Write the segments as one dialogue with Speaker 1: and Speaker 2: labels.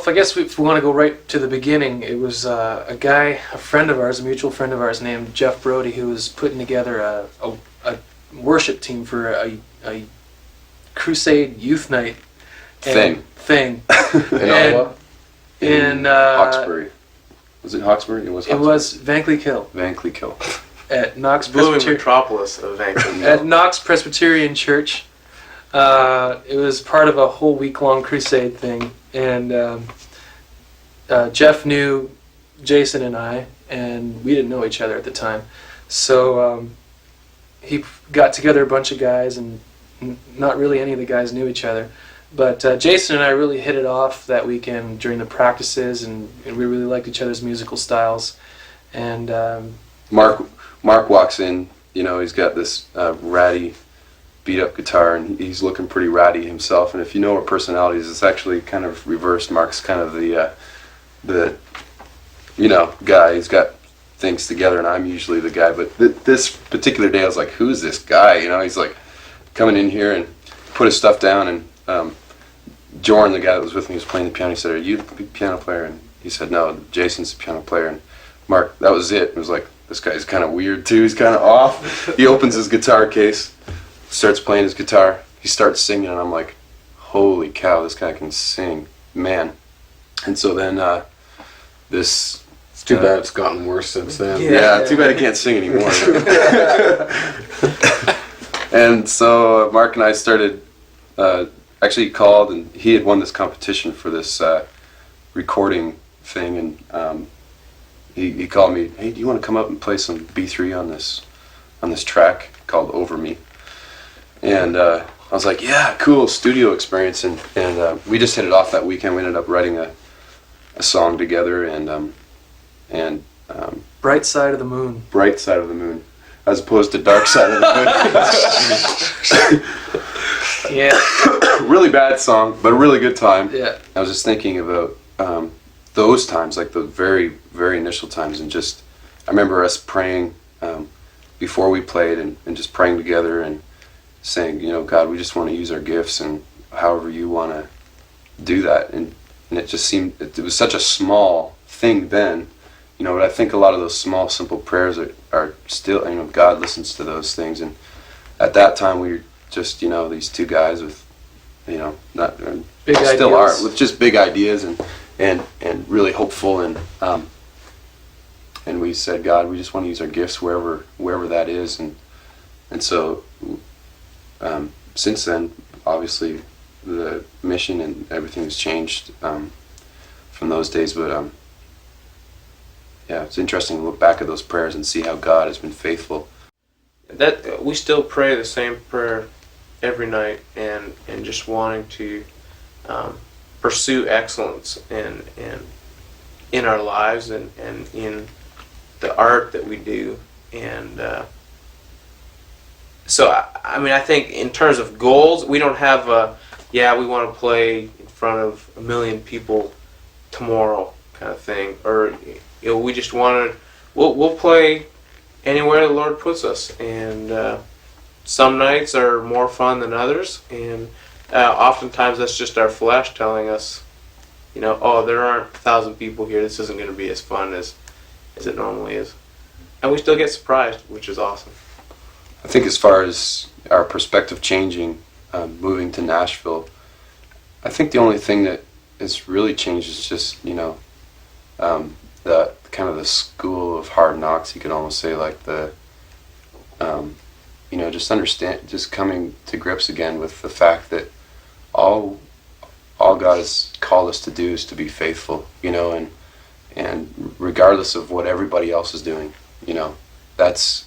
Speaker 1: if I guess if we want to go right to the beginning, it was a guy, a friend of ours, a mutual friend of ours named Jeff Brody, who was putting together a worship team for a crusade youth night thing.
Speaker 2: In
Speaker 1: And
Speaker 2: Ottawa?
Speaker 1: in
Speaker 2: Hawkesbury. Was it Hawkesbury? It was
Speaker 1: it
Speaker 2: Hawkesbury.
Speaker 1: was Vankleek
Speaker 2: Vankleek.
Speaker 1: at Knox
Speaker 3: Blooming
Speaker 1: Presbyterian
Speaker 3: metropolis of Vancouver.
Speaker 1: at Knox Presbyterian Church. It was part of a whole week-long crusade thing, and Jeff knew Jason and I, and we didn't know each other at the time. So he got together a bunch of guys, and not really any of the guys knew each other. But Jason and I really hit it off that weekend during the practices, and we really liked each other's musical styles. And
Speaker 2: Mark walks in. You know, he's got this ratty, beat-up guitar, and he's looking pretty ratty himself. And if you know our personalities, it's actually kind of reversed. Mark's kind of the guy. He's got things together, and I'm usually the guy. But this particular day, I was like, "Who's this guy?" You know, he's like coming in here and put his stuff down, and Jordan, the guy that was with me, was playing the piano. He said, "Are you the piano player?" And he said, "No, Jason's the piano player." And Mark, that was it. It was like, this guy's kind of weird too. He's kind of off. He opens his guitar case, starts playing his guitar. He starts singing, and I'm like, holy cow, this guy can sing, man. And so then this...
Speaker 4: It's too bad it's gotten worse since then.
Speaker 2: Yeah, too bad he can't sing anymore. And so Mark and I started, actually called, and he had won this competition for this recording thing, and he called me, "Hey, do you want to come up and play some B3 on this track called Over Me?" And I was like, "Yeah, cool, studio experience." And we just hit it off that weekend. We ended up writing a song together, and
Speaker 1: Bright Side of the Moon.
Speaker 2: Bright Side of the Moon, as opposed to Dark Side of the Moon.
Speaker 1: Yeah.
Speaker 2: Really bad song, but a really good time.
Speaker 1: Yeah.
Speaker 2: I was just thinking about those times, like the very, very initial times, and just, I remember us praying before we played, and just praying together and saying, you know, God, we just want to use our gifts, and however you want to do that. And it just seemed, it was such a small thing then, you know, but I think a lot of those small, simple prayers are still, you know, God listens to those things. And at that time, we were just, you know, these two guys with, you know, not
Speaker 1: Big
Speaker 2: still
Speaker 1: ideas.
Speaker 2: are, with just big ideas and really hopeful, and we said, God, we just want to use our gifts wherever that is, and so since then, obviously, the mission and everything has changed from those days, but yeah, it's interesting to look back at those prayers and see how God has been faithful.
Speaker 3: That we still pray the same prayer every night, and just wanting to pursue excellence in our lives and in the art that we do. And so I mean, I think in terms of goals, we don't have we want to play in front of 1 million people tomorrow kind of thing, or you know, we just want to we'll play anywhere the Lord puts us, and some nights are more fun than others, and oftentimes that's just our flesh telling us, you know, oh, there aren't 1,000 people here, this isn't going to be as fun as it normally is. And we still get surprised, which is awesome.
Speaker 2: I think as far as our perspective changing, moving to Nashville, I think the only thing that has really changed is just, you know, the kind of the school of hard knocks, you could almost say, like the, you know, just coming to grips again with the fact that all God has called us to do is to be faithful, you know, and regardless of what everybody else is doing, you know, that's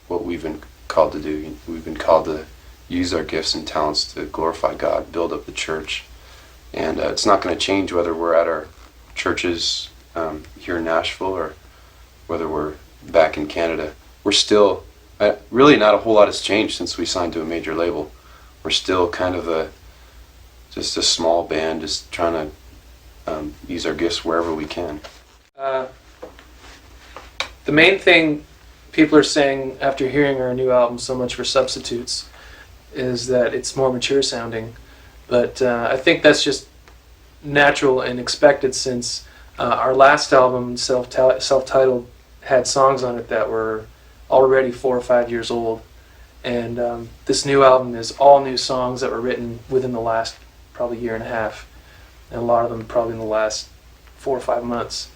Speaker 2: what we've been called to do. We've been called to use our gifts and talents to glorify God, build up the church, and it's not going to change whether we're at our churches here in Nashville or whether we're back in Canada. We're still, really not a whole lot has changed since we signed to a major label. We're still kind of just a small band, just trying to use our gifts wherever we can.
Speaker 1: The main thing people are saying after hearing our new album, So Much for Substitutes, is that it's more mature sounding. But I think that's just natural and expected, since our last album, self-titled, had songs on it that were already 4 or 5 years old. And this new album is all new songs that were written within the last probably year and a half, and a lot of them probably in the last 4 or 5 months.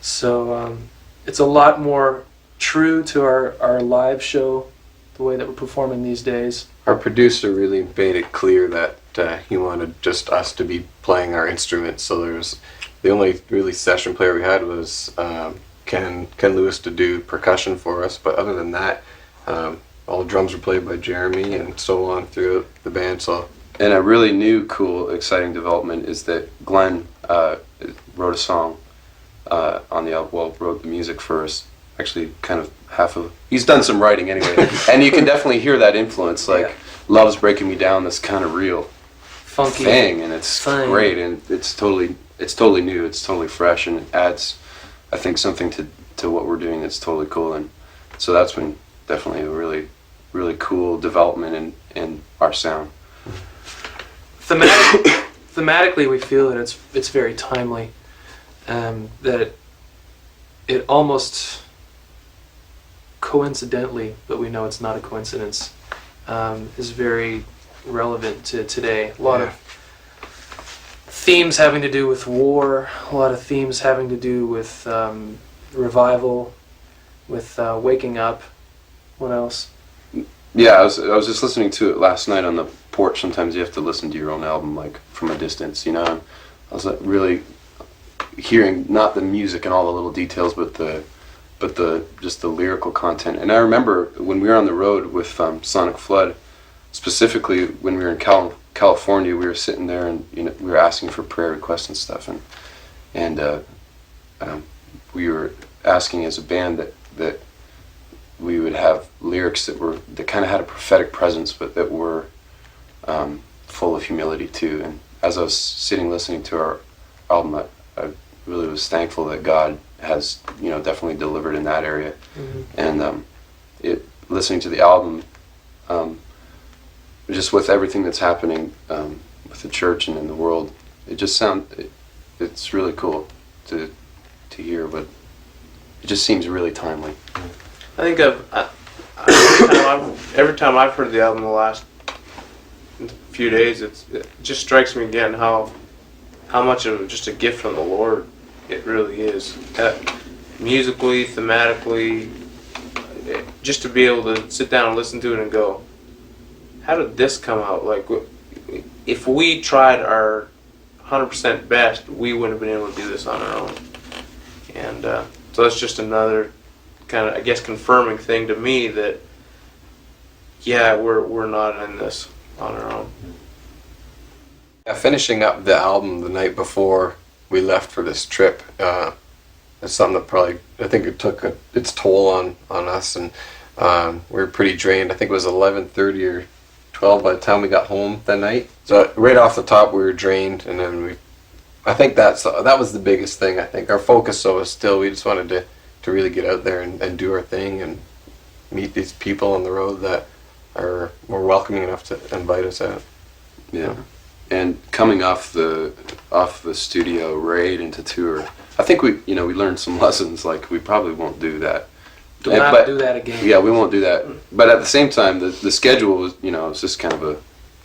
Speaker 1: So it's a lot more true to our live show, the way that we're performing these days.
Speaker 4: Our producer really made it clear that he wanted just us to be playing our instruments. So there's the only really session player we had was Ken Lewis to do percussion for us. But other than that, all the drums were played by Jeremy and so on throughout the band. So.
Speaker 2: And a really new, cool, exciting development is that Glenn wrote a song on the album. Well, wrote the music for us. Actually, kind of he's done some writing anyway, and you can definitely hear that influence. Like, "Love's Breaking Me Down," that's kind of real,
Speaker 1: Funky
Speaker 2: thing, and it's
Speaker 1: thing.
Speaker 2: great, and it's totally new, it's totally fresh, and it adds, I think, something to what we're doing that's totally cool. And so that's been definitely a really, really cool development in our sound.
Speaker 1: Thematically, we feel that it's very timely, that it almost coincidentally, but we know it's not a coincidence, is very relevant to today. A lot of themes having to do with war, a lot of themes having to do with revival, with waking up. What else?
Speaker 2: Yeah, I was just listening to it last night on the porch. Sometimes you have to listen to your own album like from a distance, you know. And I was like really hearing not the music and all the little details, but the just the lyrical content. And I remember when we were on the road with Sonic Flood, specifically when we were in California, we were sitting there and we were asking for prayer requests and stuff, and we were asking as a band that we would have lyrics that kind of had a prophetic presence, but that were full of humility too. And as I was sitting listening to our album, I really was thankful that God has definitely delivered in that area. And listening to the album, just with everything that's happening with the church and in the world, it's really cool to hear, but it just seems really timely.
Speaker 3: I think every time I've heard the album the last few days, it just strikes me again how much of just a gift from the Lord it really is. Musically, thematically, just to be able to sit down and listen to it and go, how did this come out? Like, if we tried our 100% best, we wouldn't have been able to do this on our own. And so that's just another kind of, I guess, confirming thing to me that, yeah, we're not in this on our own.
Speaker 4: Yeah, finishing up the album the night before we left for this trip, it's something that probably, I think it took its toll on us, and we were pretty drained. I think it was 11:30 or 12 by the time we got home that night. So right off the top we were drained, and then I think that was the biggest thing. I think our focus was still, we just wanted to really get out there and do our thing and meet these people on the road that were welcoming enough to invite us out.
Speaker 2: Yeah. And coming off the studio raid into tour, I think we learned some lessons. Like, we probably won't do that.
Speaker 1: Do not do that again.
Speaker 2: Yeah, we won't do that. But at the same time, the schedule was, it's just kind of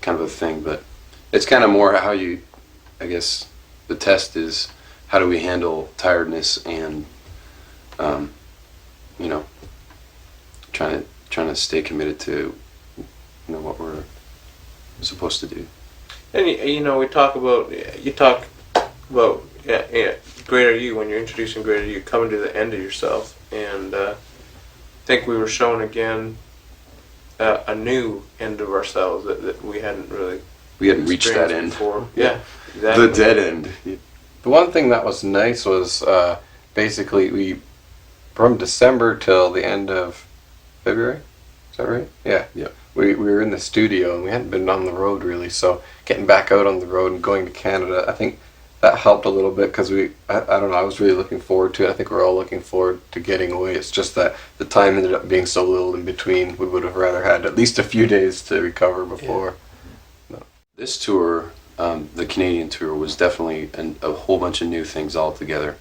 Speaker 2: a thing. But it's kind of more how you, I guess, the test is how do we handle tiredness and, trying to stay committed to, what we're supposed to do.
Speaker 3: And you talk about Greater You, when you're introducing Greater You, coming to the end of yourself, and I think we were shown again a new end of ourselves that we hadn't
Speaker 2: reached that end
Speaker 3: before. Yeah, exactly.
Speaker 2: The dead end.
Speaker 4: The one thing that was nice was basically we, from December till the end of February, is that right? Yeah.
Speaker 2: Yeah.
Speaker 4: We were in the studio and we hadn't been on the road really, so getting back out on the road and going to Canada, I think that helped a little bit, because I don't know, I was really looking forward to it. I think we're all looking forward to getting away. It's just that the time ended up being so little in between. We would have rather had at least a few days to recover before.
Speaker 2: This tour the Canadian tour was definitely a whole bunch of new things altogether.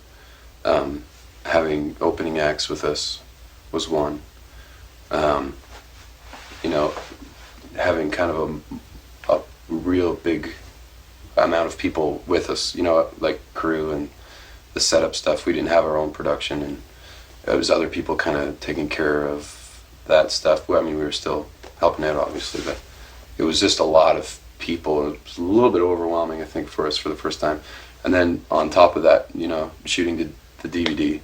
Speaker 2: Having opening acts with us was one. You know, having kind of a real big amount of people with us, you know, like crew and the setup stuff. We didn't have our own production, and it was other people kind of taking care of that stuff. Well, I mean, we were still helping out, obviously, but it was just a lot of people. It was a little bit overwhelming, I think, for us for the first time. And then on top of that, you know, shooting the DVD.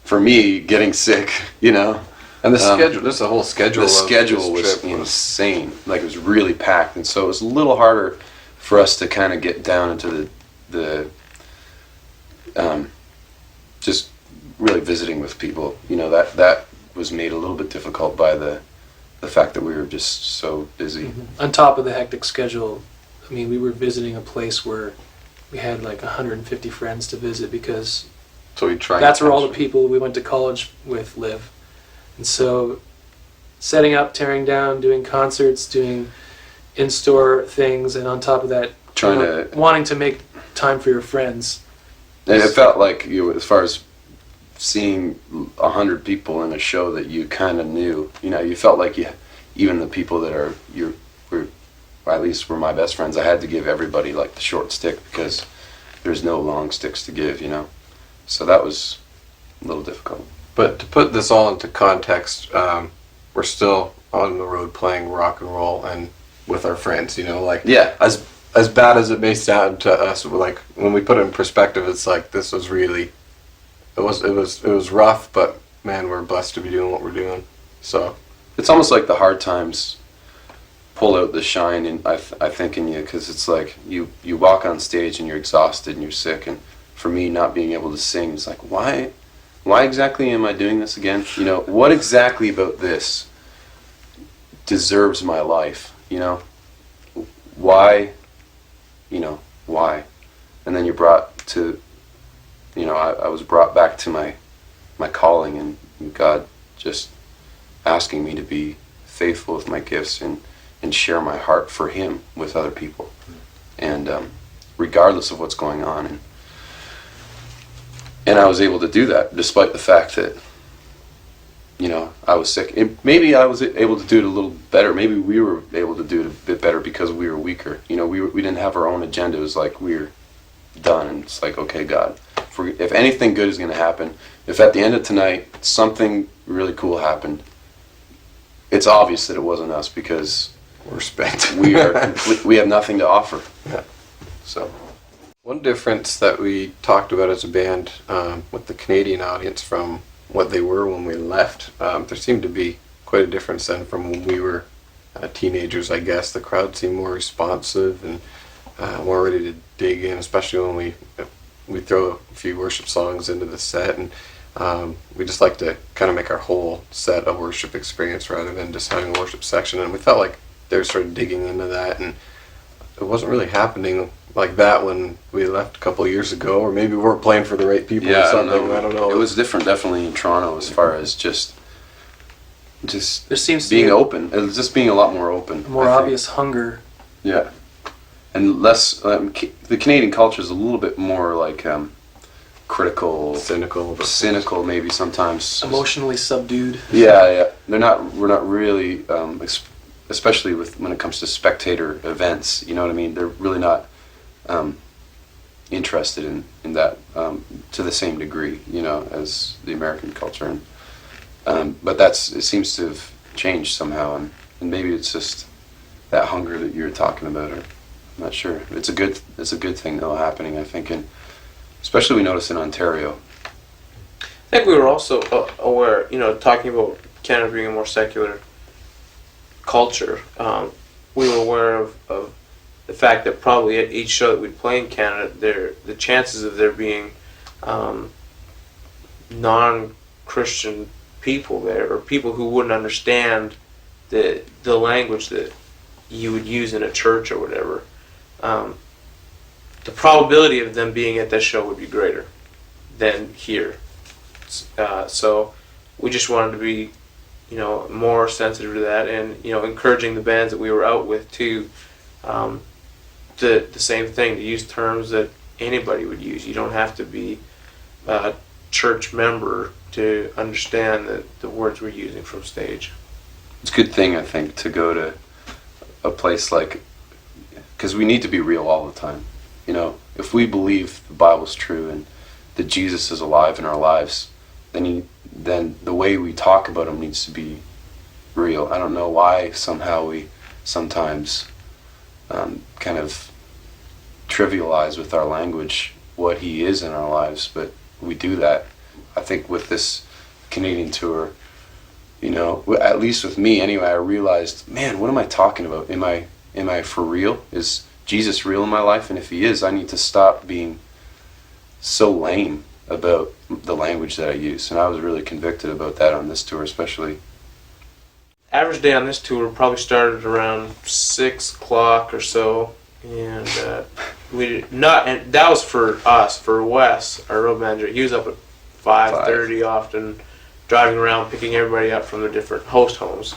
Speaker 2: For me, getting sick, you know.
Speaker 4: And the schedule, just the whole schedule.
Speaker 2: The schedule was insane. Like, it was really packed, and so it was a little harder for us to kind of get down into the just really visiting with people. You know, that was made a little bit difficult by the fact that we were just so busy.
Speaker 1: On top of the hectic schedule, I mean, we were visiting a place where we had like 150 friends to visit, because
Speaker 4: So we tried.
Speaker 1: that's where all the people we went to college with live. And so setting up, tearing down, doing concerts, doing in-store things, and on top of that,
Speaker 2: Trying
Speaker 1: you know,
Speaker 2: to,
Speaker 1: wanting to make time for your friends.
Speaker 2: and it felt like, you know, as far as seeing 100 people in a show that you kind of knew, you know, you felt like even the people that were at least were my best friends, I had to give everybody like the short stick, because there's no long sticks to give, you know. So that was a little difficult.
Speaker 4: But to put this all into context, we're still on the road playing rock and roll and with our friends, you know, like,
Speaker 2: Yeah.
Speaker 4: as bad as it may sound to us, like, when we put it in perspective, it's like, this was really, it was rough, but man, we're blessed to be doing what we're doing. So
Speaker 2: It's almost like the hard times pull out the shine in, I think, in you, because it's like you walk on stage and you're exhausted and you're sick, and for me, not being able to sing is like, why exactly am I doing this again? You know, what exactly about this deserves my life? You know, why? You know, why? And then you're brought to, you know, I was brought back to my calling, and God just asking me to be faithful with my gifts and share my heart for Him with other people, and regardless of what's going on, and I was able to do that despite the fact that, you know, I was sick. Maybe I was able to do it a little better. Maybe we were able to do it a bit better because we were weaker. You know, we didn't have our own agenda. It was like we were done, and it's like, okay, God, if anything good is going to happen, if at the end of tonight something really cool happened, it's obvious that it wasn't us, because
Speaker 4: we're spent.
Speaker 2: we are we have nothing to offer.
Speaker 4: Yeah.
Speaker 2: So
Speaker 4: One difference that we talked about as a band with the Canadian audience from what they were when we left, there seemed to be quite a difference then from when we were teenagers, I guess. The crowd seemed more responsive and more ready to dig in, especially when we throw a few worship songs into the set, and we just like to kind of make our whole set a worship experience rather than just having a worship section, and we felt like they started digging into that, and it wasn't really happening like that when we left a couple of years ago, or maybe we weren't playing for the right people or something. I don't know.
Speaker 2: It was different, definitely, in Toronto, as far as just
Speaker 1: There seems to
Speaker 2: being
Speaker 1: be
Speaker 2: open. It was just being a lot more open.
Speaker 1: a more
Speaker 2: I think.
Speaker 1: obvious hunger.
Speaker 2: Yeah, and less. The Canadian culture is a little bit more like critical, cynical, maybe sometimes.
Speaker 1: Emotionally subdued.
Speaker 2: Yeah. We're not really, especially when it comes to spectator events. You know what I mean? They're really not interested in that to the same degree, you know, as the American culture. But it seems to have changed somehow, and maybe it's just that hunger that you're talking about. Or I'm not sure. It's a good thing though happening, I think, and especially we notice in Ontario.
Speaker 3: I think we were also aware, you know, talking about Canada being a more secular culture, we were aware of the fact that probably at each show that we'd play in Canada, the chances of there being non-Christian people there, or people who wouldn't understand the language that you would use in a church or whatever, the probability of them being at that show would be greater than here. So we just wanted to be, you know, more sensitive to that, and, you know, encouraging the bands that we were out with to the same thing, to use terms that anybody would use. You don't have to be a church member to understand the words we're using from stage.
Speaker 2: It's a good thing, I think, to go to a place like, because we need to be real all the time. You know, if we believe the Bible's true and that Jesus is alive in our lives, then the way we talk about him needs to be real. I don't know why somehow we sometimes kind of trivialize with our language what he is in our lives, but we do that. I think with this Canadian tour, you know, at least with me anyway, I realized, man, what am I talking about? Am I for real? Is Jesus real in my life? And if he is, I need to stop being so lame about the language that I use. And I was really convicted about that on this tour especially.
Speaker 3: Average day on this tour probably started around 6 o'clock or so, and and that was for us. For Wes, our road manager, he was up at 5:30 often, driving around picking everybody up from the different host homes.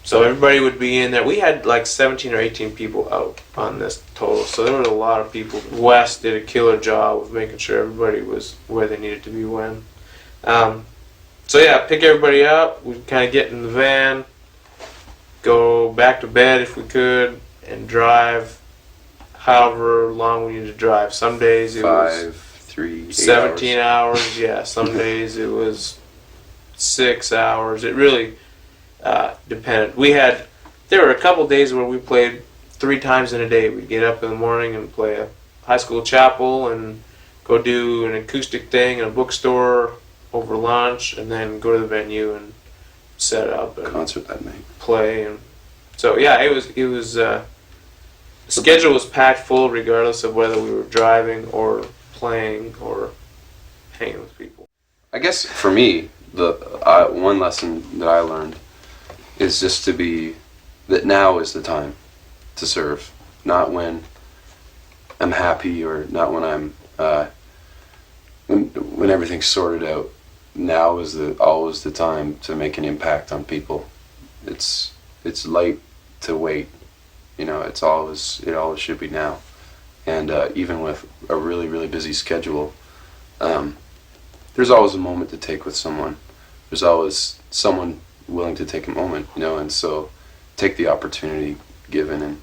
Speaker 3: So everybody would be in there. We had like 17 or 18 people out on this total, so there were a lot of people. Wes did a killer job of making sure everybody was where they needed to be when. So yeah, pick everybody up. We'd kind of get in the van, go back to bed if we could, and drive however long we needed to drive. Some days it was 17 hours. Yeah, some days it was 6 hours. It really depended. There were a couple days where we played 3 times in a day. We'd get up in the morning and play a high school chapel and go do an acoustic thing in a bookstore over lunch, and then go to the venue and set up and
Speaker 2: Concert that night.
Speaker 3: play. And so yeah, it was the schedule was packed full regardless of whether we were driving or playing or hanging with people.
Speaker 2: I guess for me, the one lesson that I learned is just to be that now is the time to serve, not when I'm happy or not when I'm when everything's sorted out. Now is always the time to make an impact on people. It's late to wait, you know. It always should be now. And even with a really, really busy schedule, there's always a moment to take with someone. There's always someone willing to take a moment, you know, and so take the opportunity given.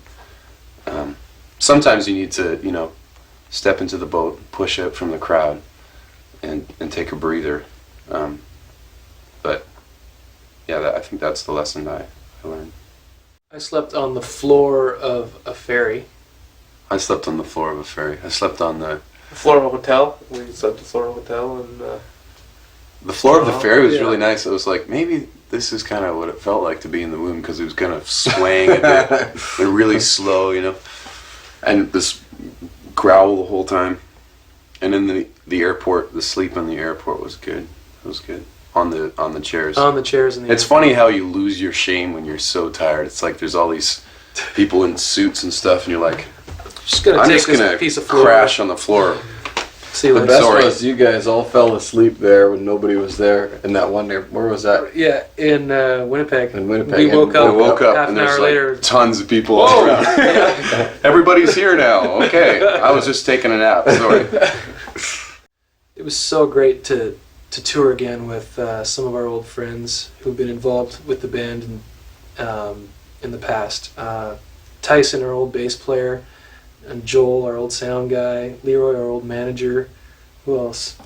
Speaker 2: And sometimes you need to, you know, step into the boat, push out from the crowd, and take a breather. But yeah, I think that's the lesson I learned.
Speaker 1: I slept on the floor of a ferry.
Speaker 2: I slept on the floor of a ferry. I slept on the
Speaker 3: Floor of a hotel. We slept at the floor of a hotel, and
Speaker 2: the floor of the ferry was
Speaker 1: yeah.
Speaker 2: really nice. It was like, maybe this is kind of what it felt like to be in the womb, because it was kind of swaying a bit, but really slow, you know. And this growl the whole time. And in the airport, the sleep in the airport was good. It was good on the chairs.
Speaker 1: On the chairs in the
Speaker 2: It's funny how you lose your shame when you're so tired. It's like there's all these people in suits and stuff, and you're like,
Speaker 1: Just gonna
Speaker 2: I'm
Speaker 1: take
Speaker 2: just
Speaker 1: this
Speaker 2: gonna
Speaker 1: piece of floor.
Speaker 2: crash on the floor.
Speaker 1: See you
Speaker 4: The
Speaker 1: later.
Speaker 4: best
Speaker 2: Sorry.
Speaker 4: was you guys all fell asleep there when nobody was there. In that one there, where was that?
Speaker 1: Yeah, in Winnipeg.
Speaker 4: In Winnipeg.
Speaker 1: We woke
Speaker 4: And
Speaker 1: up.
Speaker 2: I woke up
Speaker 1: half
Speaker 2: and
Speaker 1: an
Speaker 2: there's
Speaker 1: hour
Speaker 2: like
Speaker 1: later.
Speaker 2: tons of people all around. Everybody's here now. Okay, I was just taking a nap. Sorry.
Speaker 1: It was so great to tour again with some of our old friends who've been involved with the band in the past. Tyson, our old bass player, and Joel, our old sound guy, Leroy, our old manager. Who else?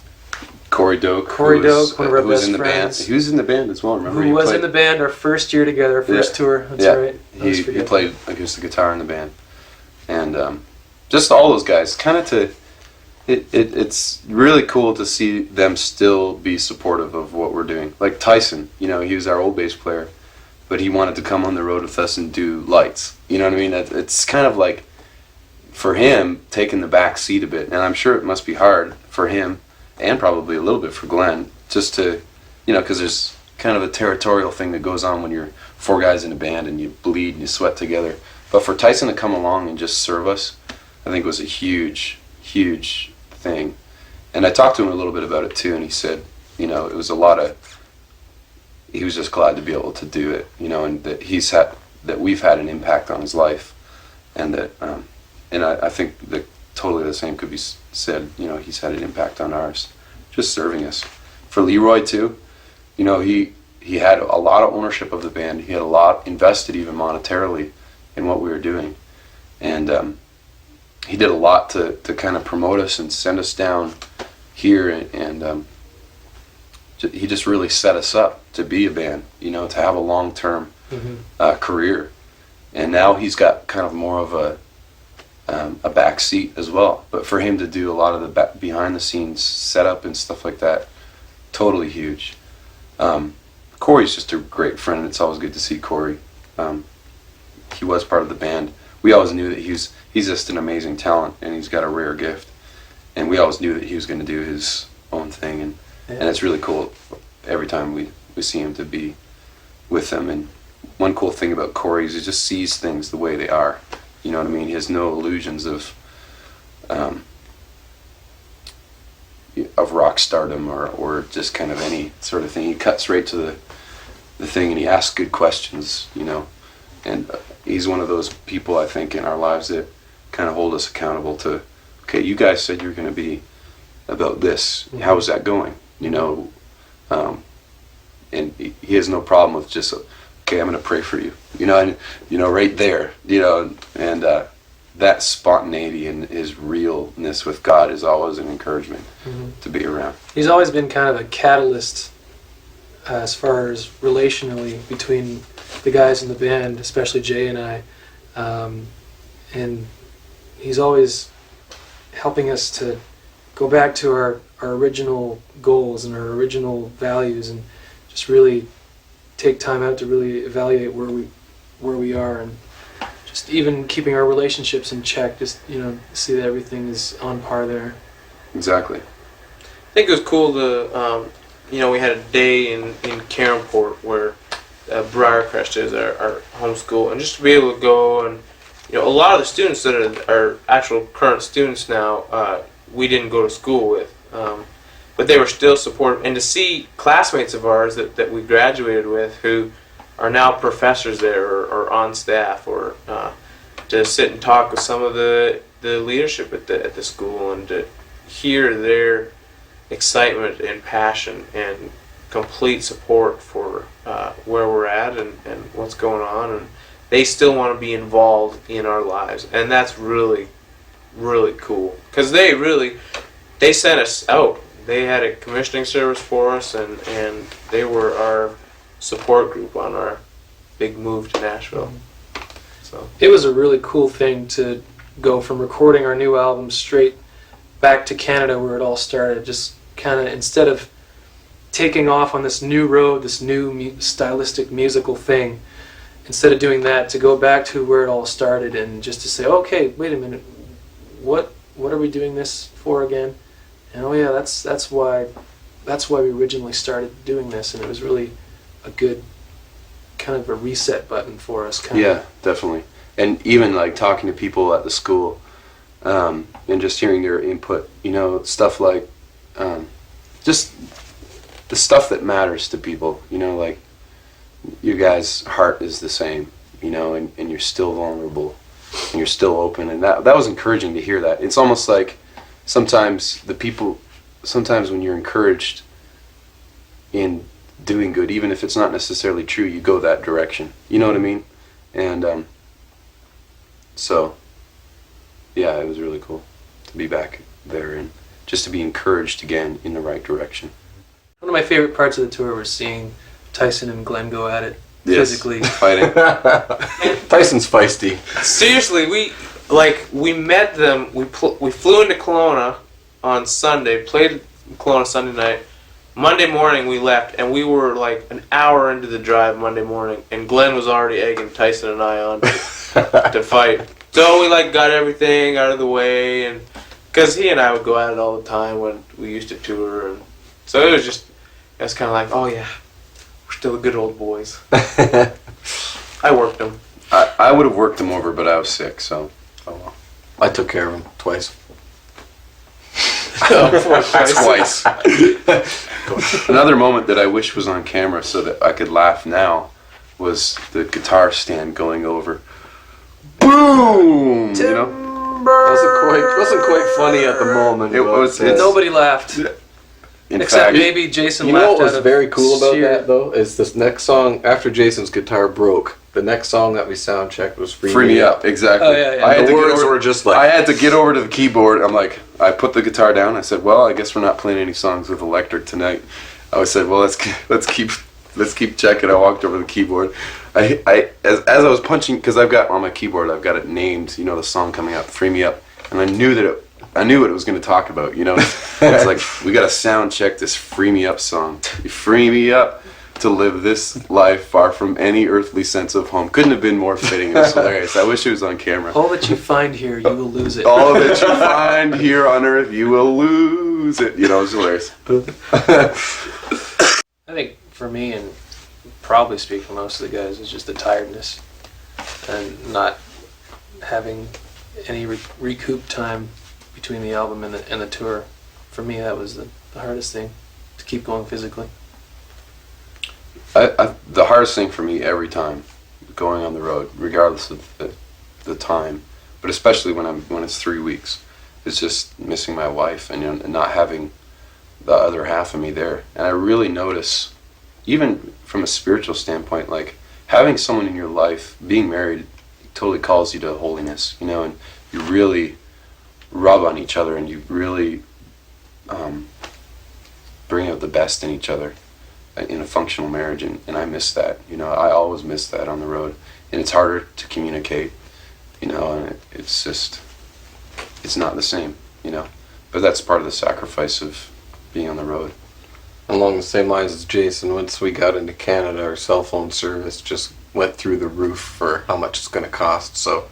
Speaker 2: Corey Doak.
Speaker 1: Corey
Speaker 2: who was,
Speaker 1: Doak, one of our
Speaker 2: who was
Speaker 1: best
Speaker 2: in the
Speaker 1: friends.
Speaker 2: band. He was in the band as well. Remember,
Speaker 1: Who
Speaker 2: he
Speaker 1: was
Speaker 2: played,
Speaker 1: in the band our first year together, our first
Speaker 2: Yeah.
Speaker 1: tour. That's
Speaker 2: Yeah.
Speaker 1: right. I always
Speaker 2: He
Speaker 1: forget
Speaker 2: played acoustic guitar in the band, and just all those guys. Kind of it's really cool to see them still be supportive of what we're doing. Like Tyson, you know, he was our old bass player, but he wanted to come on the road with us and do lights. You know what I mean? It's kind of like, for him, taking the back seat a bit, and I'm sure it must be hard for him, and probably a little bit for Glenn, just to, you know, because there's kind of a territorial thing that goes on when you're 4 guys in a band and you bleed and you sweat together. But for Tyson to come along and just serve us, I think was a huge, huge thing. And I talked to him a little bit about it too, and he said, you know, it was he was just glad to be able to do it, you know, and that we've had an impact on his life, and that and I think that totally the same could be said. You know, he's had an impact on ours, just serving us. For Leroy too, you know, he had a lot of ownership of the band. He had a lot invested, even monetarily, in what we were doing, and he did a lot to kind of promote us and send us down here, and he just really set us up to be a band, you know, to have a long-term career. And now he's got kind of more of a back seat as well. But for him to do a lot of the behind-the-scenes setup and stuff like that, totally huge. Corey's just a great friend. It's always good to see Corey. He was part of the band. We always knew that he's just an amazing talent, and he's got a rare gift. And we always knew that he was going to do his own thing, and it's really cool every time we see him to be with them. And one cool thing about Corey is he just sees things the way they are. You know what I mean? He has no illusions of rock stardom or just kind of any sort of thing. He cuts right to the thing, and he asks good questions, you know. And he's one of those people, I think, in our lives that kind of hold us accountable to, okay, you guys said you're going to be about this. How is that going? You know, and he has no problem with just, okay, I'm going to pray for you. You know, and you know, right there, you know, and that spontaneity and his realness with God is always an encouragement to be around.
Speaker 1: He's always been kind of a catalyst as far as relationally between the guys in the band, especially Jay and I, and he's always helping us to go back to our original goals and our original values, and just really take time out to really evaluate where we are, and just even keeping our relationships in check, just, you know, see that everything is on par there.
Speaker 2: Exactly.
Speaker 3: I think it was cool to, you know, we had a day in Caronport where Briarcrest is our home school, and just to be able to go, and you know, a lot of the students that are actual current students now, we didn't go to school with, but they were still supportive, and to see classmates of ours that we graduated with who are now professors there or on staff, or to sit and talk with some of the leadership at the school, and to hear their excitement and passion and complete support for where we're at and what's going on, and they still want to be involved in our lives, and that's really, really cool, because they sent us out. They had a commissioning service for us, and they were our support group on our big move to Nashville. So
Speaker 1: It was a really cool thing to go from recording our new album straight back to Canada where it all started. Just kind of, instead of taking off on this new road, this new stylistic musical thing, instead of doing that, to go back to where it all started and just to say, okay, wait a minute, what are we doing this for again? And oh yeah, that's why we originally started doing this, and it was really a good kind of a reset button for us.
Speaker 2: Yeah, definitely. And even like talking to people at the school, and just hearing their input, you know, stuff like just the stuff that matters to people, you know, like your guys' heart is the same, you know, and you're still vulnerable and you're still open, and that was encouraging to hear that. It's almost like sometimes when you're encouraged in doing good, even if it's not necessarily true, you go that direction, you know what I mean? And so yeah, it was really cool to be back there and just to be encouraged again in the right direction.
Speaker 1: One of my favorite parts of the tour was seeing Tyson and Glenn go at it
Speaker 2: Yes.
Speaker 1: physically.
Speaker 2: Fighting.
Speaker 4: Tyson's feisty.
Speaker 3: seriously, we met them. We flew into Kelowna on Sunday, played in Kelowna Sunday night. Monday morning we left, and we were like an hour into the drive Monday morning, and Glenn was already egging Tyson and I on to fight. So we like got everything out of the way, and because he and I would go at it all the time when we used to tour, and so it was kind of like, oh yeah, we're still the good old boys. I worked them.
Speaker 2: I would have worked him over, but I was sick, so oh well.
Speaker 4: I took care of him twice.
Speaker 2: Twice. Another moment that I wish was on camera so that I could laugh now was the guitar stand going over. Boom! You know?
Speaker 1: remember.
Speaker 4: Wasn't quite funny at the moment.
Speaker 2: It
Speaker 4: but,
Speaker 2: was-
Speaker 1: Nobody laughed.
Speaker 2: In
Speaker 1: Except
Speaker 2: fact,
Speaker 1: maybe Jason
Speaker 4: You
Speaker 1: laughed
Speaker 4: know what was
Speaker 1: out of
Speaker 4: very cool about
Speaker 1: sheer-
Speaker 4: that though is this next song after Jason's guitar broke. The next song that we sound checked was "Free,
Speaker 2: free me up, exactly.
Speaker 1: Oh, yeah, yeah.
Speaker 2: I had
Speaker 4: The
Speaker 2: to get
Speaker 4: words
Speaker 2: over-
Speaker 4: were just like
Speaker 2: I had to get over to the keyboard. I'm like, I put the guitar down. I said, well, I guess we're not playing any songs with electric tonight. I said, well, let's keep checking. I walked over to the keyboard. As I was punching, because I've got on my keyboard, I've got it named, you know, the song coming up, "Free Me Up," and I knew what it was going to talk about. You know, it's like we got to sound check this "Free Me Up" song. You free me up to live this life far from any earthly sense of home. Couldn't have been more fitting. It was hilarious. I wish it was on camera.
Speaker 1: All that you find here, you will lose it.
Speaker 2: All that you find here on earth, you will lose it. You know, it's hilarious.
Speaker 1: I think for me, and probably speak for most of the guys, is just the tiredness and not having any recoup time between the album and the tour. For me, that was the hardest thing, to keep going physically.
Speaker 2: The hardest thing for me every time going on the road, regardless of the time, but especially when it's 3 weeks, is just missing my wife and not having the other half of me there. And I really notice, even from a spiritual standpoint, like having someone in your life, being married, totally calls you to holiness, you know, and you really rub on each other and you really bring out the best in each other in a functional marriage, and I miss that. You know, I always miss that on the road, and it's harder to communicate, you know, and it's just, it's not the same, you know, but that's part of the sacrifice of being on the road.
Speaker 4: Along the same lines as Jason, once we got into Canada, our cell phone service just went through the roof for how much it's going to cost. So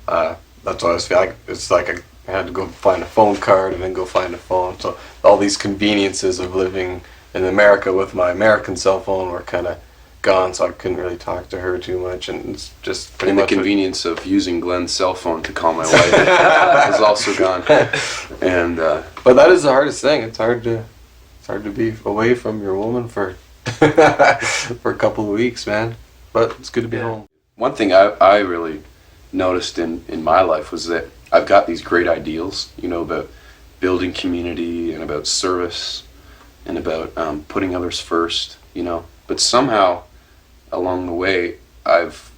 Speaker 4: that's what I was feeling. It's like I had to go find a phone card and then go find a phone. So all these conveniences of living in America with my American cell phone were kind of gone, so I couldn't really talk to her too much. And it's just pretty
Speaker 2: And the
Speaker 4: much
Speaker 2: convenience of using Glenn's cell phone to call my wife is also gone. And
Speaker 4: But that is the hardest thing. It's hard to be away from your woman for for a couple of weeks, man. But it's good to be home.
Speaker 2: one thing I really noticed in my life was that I've got these great ideals, you know, about building community and about service and about putting others first, you know. But somehow along the way, I've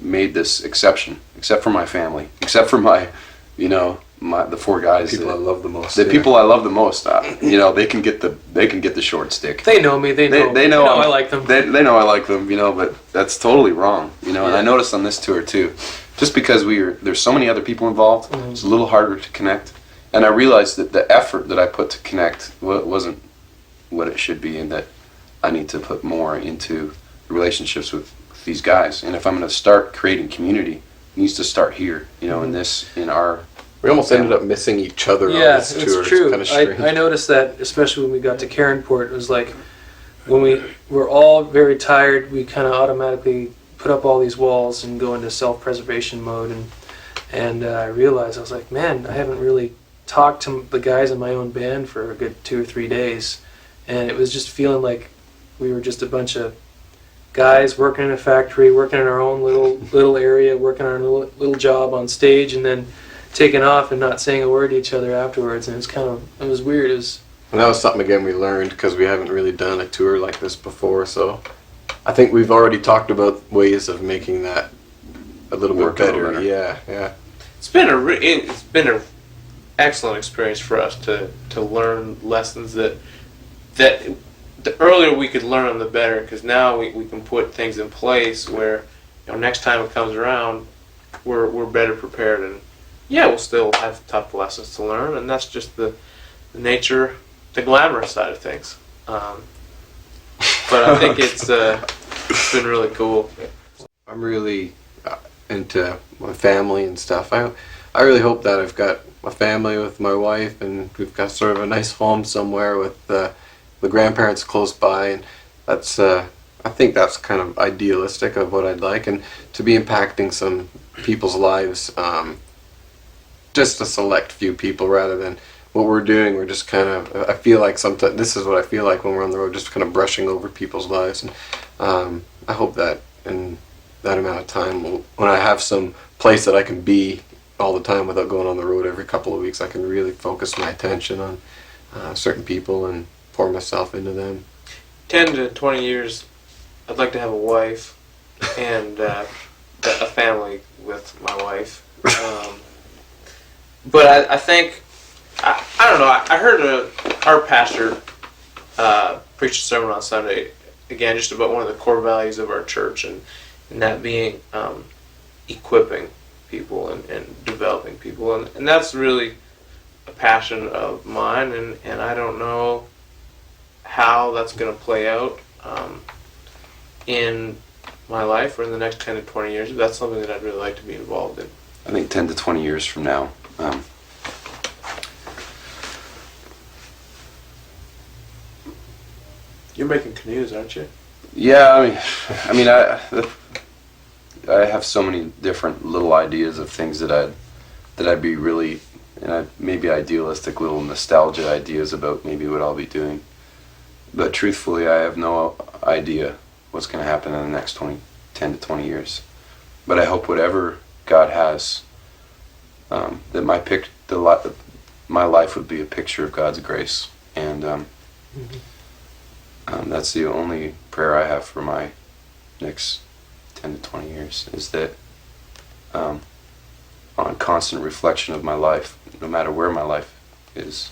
Speaker 2: made this exception, except for my family, except for my, you know, the four guys.
Speaker 4: People I love the most.
Speaker 2: The
Speaker 4: yeah.
Speaker 2: people I love the most, you know, they can get the short stick.
Speaker 1: They know me. They know I like them.
Speaker 2: They know I like them, you know, but that's totally wrong, you know. And I noticed on this tour too, just because there's so many other people involved, it's a little harder to connect. And I realized that the effort that I put to connect wasn't what it should be, and that I need to put more into the relationships with these guys. And if I'm going to start creating community, it needs to start here, you know, in our.
Speaker 4: We almost ended up missing each other on
Speaker 1: Yeah,
Speaker 4: this tour.
Speaker 1: it's true.
Speaker 4: Kind of strange.
Speaker 1: I noticed that, especially when we got to Cairnport. It was like when we were all very tired, we kind of automatically put up all these walls and go into self-preservation mode. And I realized, I was like, man, I haven't really talked to the guys in my own band for a good 2 or 3 days. And it was just feeling like we were just a bunch of guys working in a factory, working in our own little area, working our little job on stage, and then taking off and not saying a word to each other afterwards. And it was weird.
Speaker 4: And that was something again we learned because we haven't really done a tour like this before. So I think we've already talked about ways of making that a little bit
Speaker 2: Work a little
Speaker 4: better.
Speaker 2: better.
Speaker 4: Yeah.
Speaker 3: It's been an excellent experience for us to learn lessons that the earlier we could learn them, the better. Because now we can put things in place where, you know, next time it comes around, we're better prepared. And yeah, we'll still have tough lessons to learn, and that's just the nature, the glamorous side of things. But I think it's been really cool.
Speaker 4: I'm really into my family and stuff. I really hope that I've got a family with my wife, and we've got sort of a nice home somewhere with the grandparents close by, and that's I think that's kind of idealistic of what I'd like, and to be impacting some people's lives, just a select few people rather than what we're doing. We're just kind of, I feel like sometimes this is what I feel like when we're on the road, just kind of brushing over people's lives, and I hope that in that amount of time, when I have some place that I can be all the time without going on the road every couple of weeks. I can really focus my attention on certain people and pour myself into them.
Speaker 3: 10 to 20 years, I'd like to have a wife and a family with my wife. But I think, I don't know, I heard our pastor preach a sermon on Sunday, again, just about one of the core values of our church, and that being equipping people and developing people. And that's really a passion of mine, and I don't know how that's going to play out in my life or in the next 10 to 20 years, but that's something that I'd really like to be involved in.
Speaker 2: I think 10 to 20 years from now.
Speaker 3: You're making canoes, aren't you?
Speaker 2: Yeah, I have so many different little ideas of things that I'd be really, maybe idealistic little nostalgia ideas about maybe what I'll be doing. But truthfully, I have no idea what's going to happen in the next 10 to 20 years. But I hope whatever God has, that my life would be a picture of God's grace. And that's the only prayer I have for my next 10 to 20 years, is that on constant reflection of my life, no matter where my life is,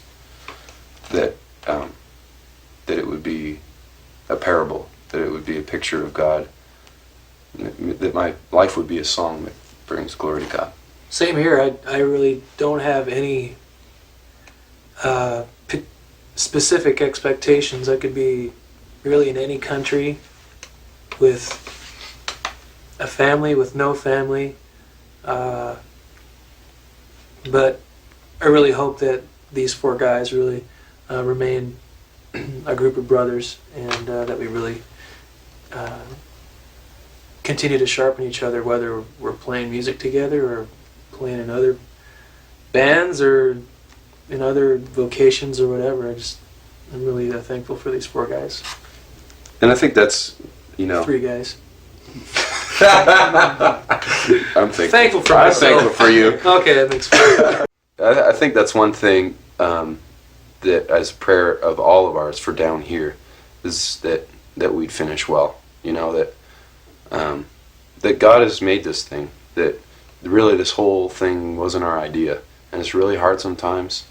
Speaker 2: that it would be a parable, that it would be a picture of God, that my life would be a song that brings glory to God.
Speaker 1: Same here. I really don't have any specific expectations. I could be really in any country, with a family, with no family. But I really hope that these four guys really remain a group of brothers, and that we really continue to sharpen each other, whether we're playing music together or playing in other bands or in other vocations or whatever. I'm really thankful for these four guys.
Speaker 2: And I think that's,
Speaker 1: Three guys.
Speaker 2: I'm
Speaker 1: Thankful for
Speaker 2: I'm
Speaker 1: myself.
Speaker 2: thankful for you.
Speaker 1: Okay, that makes sense.
Speaker 2: I think that's one thing that, as a prayer of all of ours for down here, is that we'd finish well. That God has made this thing. That really this whole thing wasn't our idea, and it's really hard sometimes.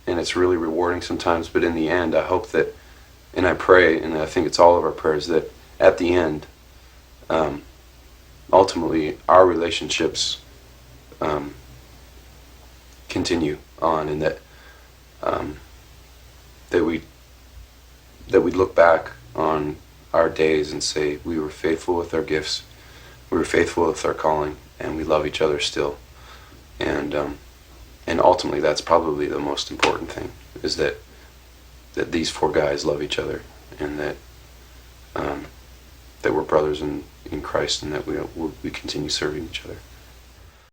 Speaker 2: And it's really rewarding sometimes. But in the end, I hope that, and I pray, and I think it's all of our prayers, that at the end, ultimately, our relationships continue on, and that we'd look back on our days and say we were faithful with our gifts, we were faithful with our calling, and we love each other still. And ultimately, that's probably the most important thing, is that these four guys love each other, and that we're brothers in Christ, and that we continue serving each other.